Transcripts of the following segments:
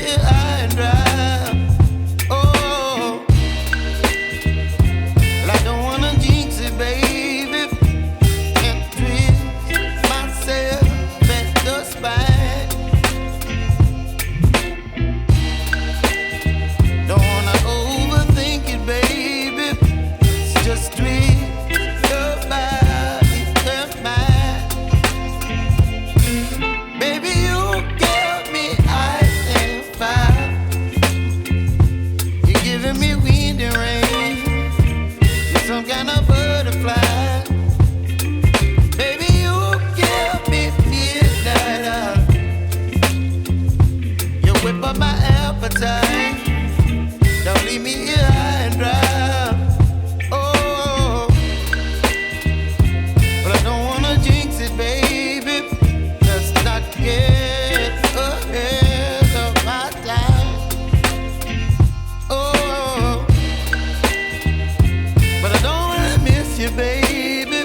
here high and dry. Oh, well, I don't wanna jinx it, baby, and twist myself at the spine. Don't wanna overthink it, baby. It's just twist your body and mine. Baby, you give me ice and fire. You're giving me wind and rain. You're some kind of butterfly. Baby, you give me midnight. You whip up my appetite. Don't leave me here high and dry. Oh, but I don't wanna jinx it, baby. Let's not get ahead of my time. Oh, but I don't wanna miss you, baby.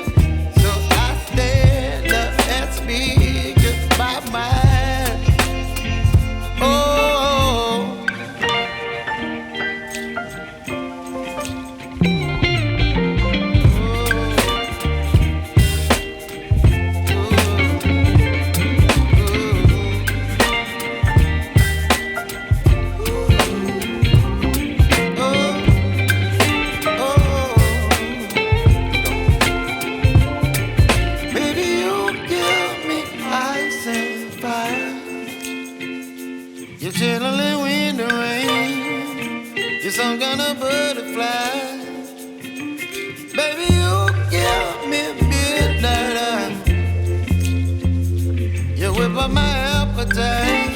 So I stand up and speak my mind. Oh. You're chilling wind and rain. You're some kind of butterfly. Baby, you give me midnight. You whip up my appetite.